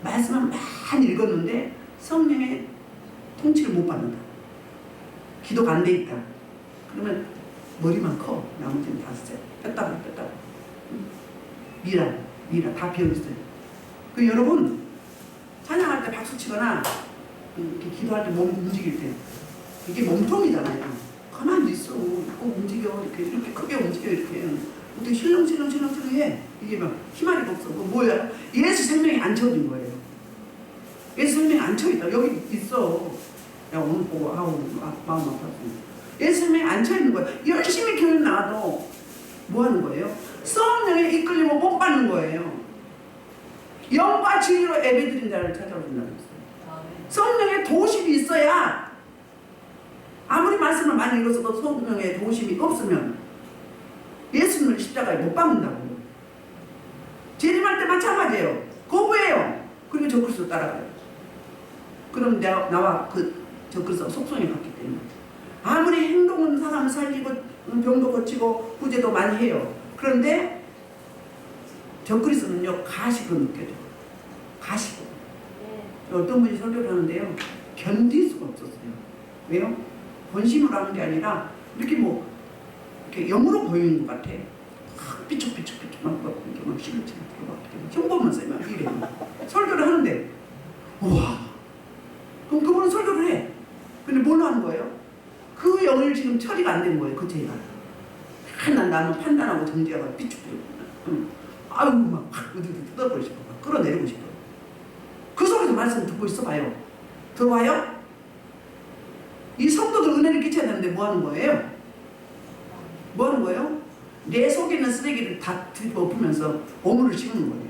말씀을 많이 읽었는데 성령의 통치를 못 받는다. 기도가 안 돼 있다. 그러면 머리만 커. 나머지는 다 뺐다가 미라 다 비어있어요. 그 여러분 찬양할 때 박수 치거나 이렇게 기도할 때 몸 움직일 때 이게 몸통이잖아요. 가만히 있어. 꼭 움직여. 이렇게 크게 움직여. 이렇게 어떻게 실렁실렁 해. 이게 막 희망이 없어. 뭐야? 예수 생명이 안 채워진 거예요. 예수 생명이 안 채워있다. 여기 있어. 야 오늘 보고 마음 아팠어. 예수 생명이 안 채워있는 거예요. 열심히 교회 나와도 뭐 하는 거예요? 성령에 이끌리면 못 받는 거예요. 영과 진리로 예배드린 자를 찾아오신다고 했어요. 성령의 도심이 있어야 아무리 말씀을 많이 읽었어도 성령의 도심이 없으면 예수님을 십자가에 못 박는다고. 재림할 때 마찬가지예요. 거부해요. 그리고 적그리스도 따라가요. 그럼 나와 그 저 그래서 속성이 같기 때문에 아무리 행동은 사람을 살리고 병도 고치고 구제도 많이 해요. 그런데 정크리스는요 가식으로 느껴져요. 가식으로. 어떤 분이 설교를 하는데요 견딜 수가 없었어요. 왜요? 본심으로 하는 게 아니라 이렇게 뭐 이렇게 영으로 보이는 것 같아. 삐죽삐죽 막 시글시글 흉보면서 막 이래 설교를 하는데 우와 그럼 그분은 설교를 해. 근데 뭘 하는 거예요? 그 영을 지금 처리가 안 되는 거예요. 그 죄가 나는 판단하고 정죄하고 삐죽삐죽 아유 막 뜯어버리고 싶어. 막 끌어내리고 싶어. 그 속에서 말씀 듣고 있어 봐요. 들어와요? 이 성도들 은혜를 끼쳐야 되는데 뭐 하는 거예요? 뭐 하는 거예요? 내 속에 있는 쓰레기를 다 덮으면서 오물을 씌우는 거예요.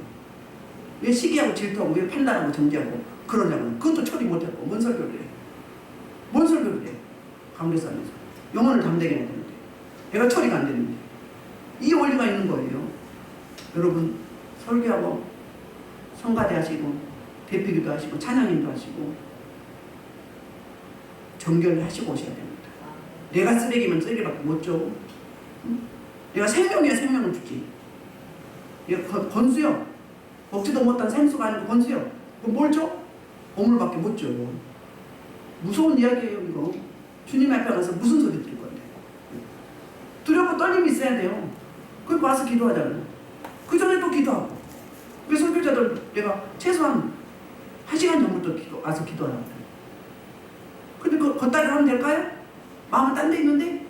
왜 시기하고 질투하고 왜 판단하고 정죄하고 그러냐고. 그것도 처리 못했고 뭔 설교를 해. 뭔 설교를 해. 강대사 안에서 영혼을 담대게 해야 되는데 내가 처리가 안 되는데 이 원리가 있는 거예요. 여러분 설교하고 성가대 하시고 대피기도 하시고 찬양인도 하시고 정결을 하시고 오셔야 됩니다. 내가 쓰레기면 쓰레기밖에 못 줘. 응? 내가 생명이야 생명을 주지. 내가 건수요. 먹지도 못한 생수가 아니고 건수요. 그럼 뭘 줘? 오물밖에 못 줘. 무서운 이야기예요 이거. 주님 앞에 가서 무슨 소리 들을 건데. 두렵고 떨림이 있어야 돼요. 그리고 와서 기도하잖아요. 그 전에 또 기도하고. 그래서 설교자들 내가 최소한 1시간 전부터 와서 기도하라고 그래요. 근데 그 걷다리 하면 될까요? 마음은 딴 데 있는데?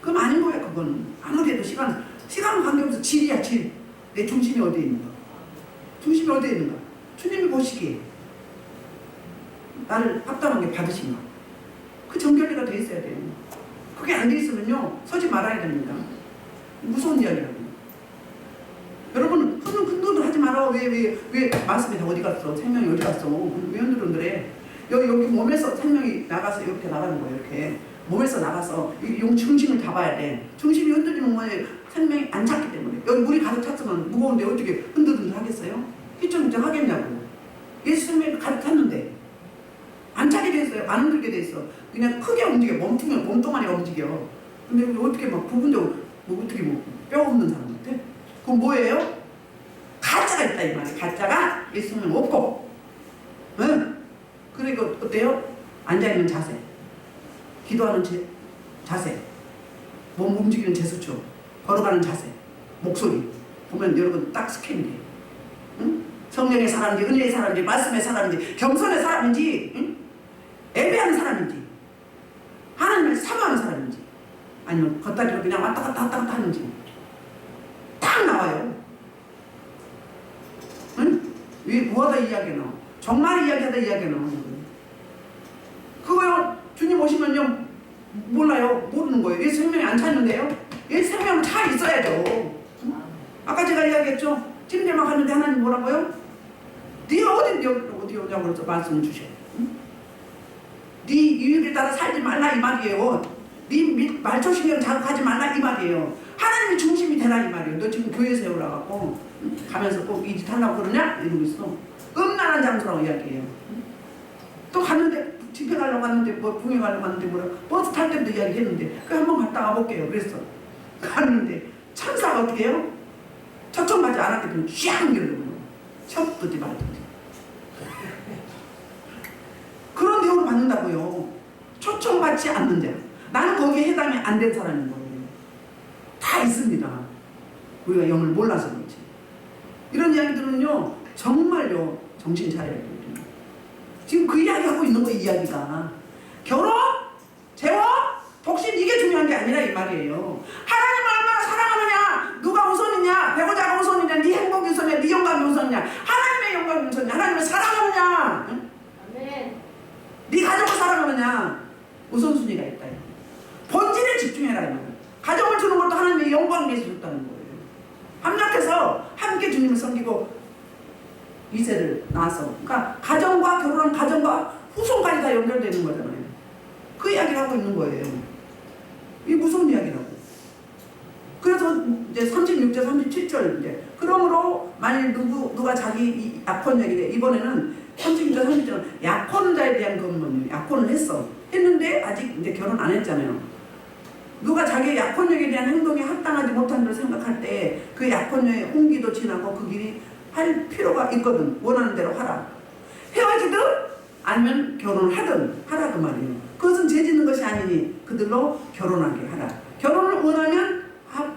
그럼 아닌 거야 그거는. 아무리 해도 시간은 관계없어. 질이야 질. 내 중심이 어디에 있는가? 중심이 어디에 있는가? 주님이 보시기에 나를 합당하게 받으신가? 그 정결리가 돼 있어야 돼요. 그게 안 돼 있으면요 서지 말아야 됩니다. 무서운 이야기라고. 여러분 흔들흔들 하지 마라. 왜 말씀이 다 어디 갔어? 생명이 어디 갔어? 왜 흔들흔들해? 여기 몸에서 생명이 나가서 이렇게 나가는 거예요. 이렇게 몸에서 나가서 용 중심을 잡아야 돼. 중심이 흔들리면 뭐예요? 생명이 안 찼기 때문에. 여기 물이 가득 찼으면 무거운데 어떻게 흔들흔들 하겠어요? 휘청휘청 하겠냐고. 예수 생명이 가득 찼는데 안 차게 돼 있어요. 안 흔들게 돼 있어. 그냥 크게 움직여. 몸뚱아리가 움직여. 근데 어떻게 막 부분적으로 어떻게 뼈 없는 사람 같아? 그건 뭐예요? 가짜가 있다 이 말이에요. 가짜가 예수 생명 없고. 응? 그러니까 어때요? 앉아있는 자세, 기도하는 자세, 몸 움직이는 제스처, 걸어가는 자세, 목소리 보면 여러분 딱 스캔이 돼요. 응? 성령의 사람인지 은혜의 사람인지 말씀의 사람인지 겸손의 사람인지 응? 예배하는 사람인지 하나님을 사모하는 사람인지 아니면 겉다리로 그냥 왔다 갔다 하는지 딱 나와요. 응? 왜 뭐하다 이야기가 나와? 정말 이야기하다 이야기가 나오는 거예요. 그거요 주님 오시면요 몰라요. 모르는 거예요. 예수 생명이 안 찼는데요. 예수 생명은 차 있어야죠. 응? 아까 제가 이야기했죠. 찜질방 갔는데 하나님 뭐라고요? 네가 어디 오냐고 그래서 말씀을 주셔요. 응? 네 유익에 따라 살지 말라 이 말이에요. 네 말초신경 자극하지 말라 이 말이에요. 하나님이 중심이 되라 이 말이에요. 너 지금 교회 세우라고 응? 가면서 꼭 이 짓 하려고 그러냐? 이러고 있어. 음란한 장소라고 이야기해요. 응? 또 갔는데 집회 가려고 갔는데 뭐 붕에 가려고 갔는데 뭐라 버스 탈 때도 이야기했는데 그 한번 갔다 와볼게요. 그랬어. 갔는데 천사가 어떻게 해요? 초청받지 않았기 때문에 쫙 이러고 척도지 말든지 그런 대우를 받는다고요. 초청받지 않는 자 나는 거기에 해당이 안 된 사람인 거예요. 다 있습니다. 우리가 영을 몰라서 그렇지. 이런 이야기들은요 정말요 정신 차려야 돼요. 지금 그 이야기하고 있는 거예요. 이야기가 결혼, 재혼, 독신 이게 중요한 게 아니라 이 말이에요. 하나님을 얼마나 사랑하느냐, 누가 우선이냐, 배우자가 우선이냐, 네 행복이 우선이냐, 네 영광이 우선이냐, 하나님의 영광이 우선이냐, 하나님을 사랑하느냐, 응? 아멘. 네 가족을 사랑하느냐 우선순위가 있다. 본질에 집중해라 이 말이에요. 가정을 주는 것도 하나님의 영광을 위해서 줬다는 거예요. 합력해서 함께 주님을 섬기고 이세를 낳아서 그러니까 가정과 결혼은 가정과 후손까지 다 연결되는 거잖아요. 그 이야기를 하고 있는 거예요. 이게 무서운 이야기라고. 그래서 이제 36절 37절 이제 그러므로 만일 누가 자기 약혼 얘기래 이번에는 30절, 30절은 약혼자에 대한 것만요. 약혼을 했는데 아직 이제 결혼 안 했잖아요. 누가 자기 약혼녀에 대한 행동이 합당하지 못한 걸 생각할 때 그 약혼녀의 홍기도 지나고 그 길이 할 필요가 있거든. 원하는 대로 하라. 헤어지든 아니면 결혼을 하든 하라 그 말이에요. 그것은 죄 짓는 것이 아니니 그들로 결혼하게 하라. 결혼을 원하면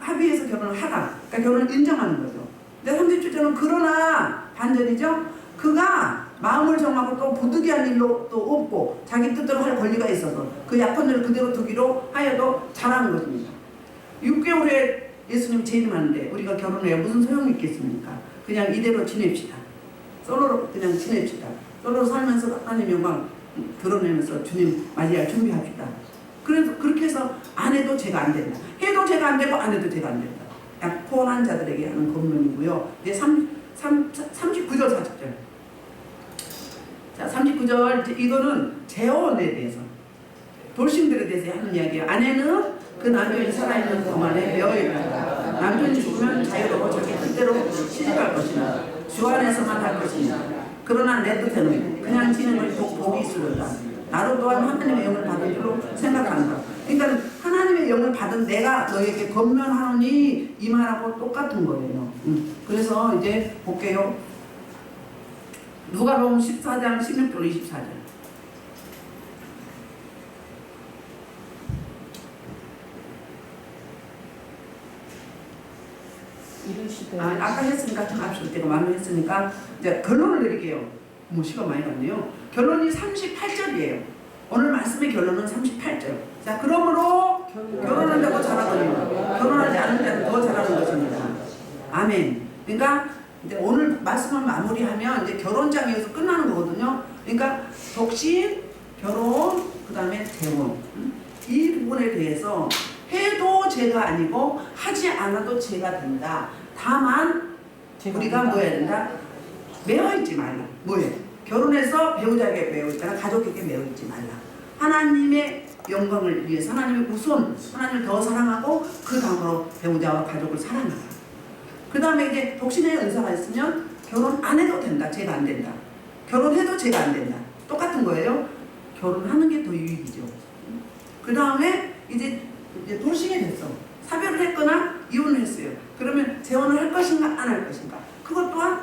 합의해서 결혼을 하라. 그러니까 결혼을 인정하는 거죠. 근데 37절은 그러나 반전이죠. 그가 마음을 정하고 또 부득이한 일로 또 없고 자기 뜻대로 할 권리가 있어서 그 약혼녀를 그대로 두기로 하여도 잘하는 것입니다. 6개월에 예수님 재림하는데 우리가 결혼해야 무슨 소용이 있겠습니까? 그냥 이대로 지냅시다. 솔로로 그냥 지냅시다. 솔로로 살면서 하나님 영광 드러내면서 주님 맞이할 준비합시다. 그래서 그렇게 해서 안 해도 죄가 안 된다. 해도 죄가 안 되고 안 해도 죄가 안 된다. 약혼한 자들에게 하는 권면이고요. 이제 39절 40절. 자, 39절 이거는 재혼에 대해서 돌싱들에 대해서 하는 이야기예요. 아내는 그 남편이 살아있는 동안에 배어있다. 남편이 죽으면 자유로워 자기 뜻대로 시집갈 것이나 주 안에서만 할 것이나 그러나 내 뜻에는 그냥 지는 것이 복이 있으리라. 나로 또한 하나님의 영을 받은 줄로 생각한다. 그러니까 하나님의 영을 받은 내가 너에게 권면하노니 이 말하고 똑같은 거예요. 그래서 이제 볼게요. 누가복음 14장 16절 24절. 아까 했으니까 좀 앞서 때가 많이 했으니까 이제 결론을 내릴게요. 뭐 시간 많이 갔네요. 결론이 38절이에요. 오늘 말씀의 결론은 38절. 자, 그러므로 결혼한다고 잘하거든요. 결혼하지 않는 자는 더 잘하는 것입니다. 아멘. 그러니까 이제 오늘 말씀을 마무리하면 이제 결혼장에서 끝나는 거거든요. 그러니까 독신, 결혼, 그 다음에 재혼. 이 부분에 대해서 해도 죄가 아니고 하지 않아도 죄가 된다. 다만 우리가 뭐 해야 된다? 매어있지 말라. 뭐예요? 결혼해서 배우자에게 매어있거나 가족에게 매어있지 말라. 하나님의 영광을 위해서 하나님의 우선, 하나님을 더 사랑하고 그 다음으로 배우자와 가족을 사랑하라. 그 다음에 이제 독신의 은사가 있으면 결혼 안 해도 된다. 죄가 안 된다. 결혼해도 죄가 안 된다. 똑같은 거예요. 결혼하는 게 더 유익이죠. 그 다음에 이제 돌싱이 됐어. 사별을 했거나 이혼을 했어요. 그러면 재혼을 할 것인가 안 할 것인가. 그것 또한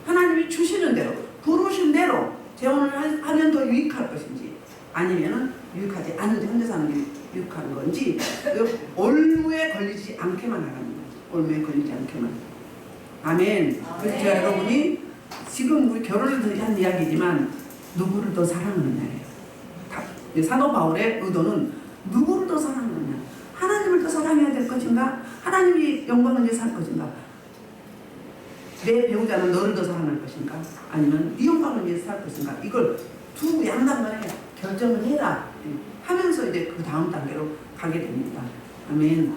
하나님이 주시는 대로 부르신 대로 재혼을 하면 더 유익할 것인지 아니면 유익하지 않은지 혼자 사는 게 유익한 건지 올무에 걸리지 않게만 하라는 거죠. 올무에 걸리지 않게만. 아멘. 그래서 여러분이 지금 우리 결혼을 한 이야기지만 누구를 더 사랑하느냐예요. 사도 바울의 의도는 누구를 더 사랑하느냐. 하나님을 더 사랑해야 될 것인가? 하나님이 영광을 위해 살 것인가? 내 배우자는 너를 더 사랑할 것인가? 아니면 네 영광을 위해 살 것인가? 이걸 두 양당간에 결정을 해라 하면서 이제 그 다음 단계로 가게 됩니다. 아멘.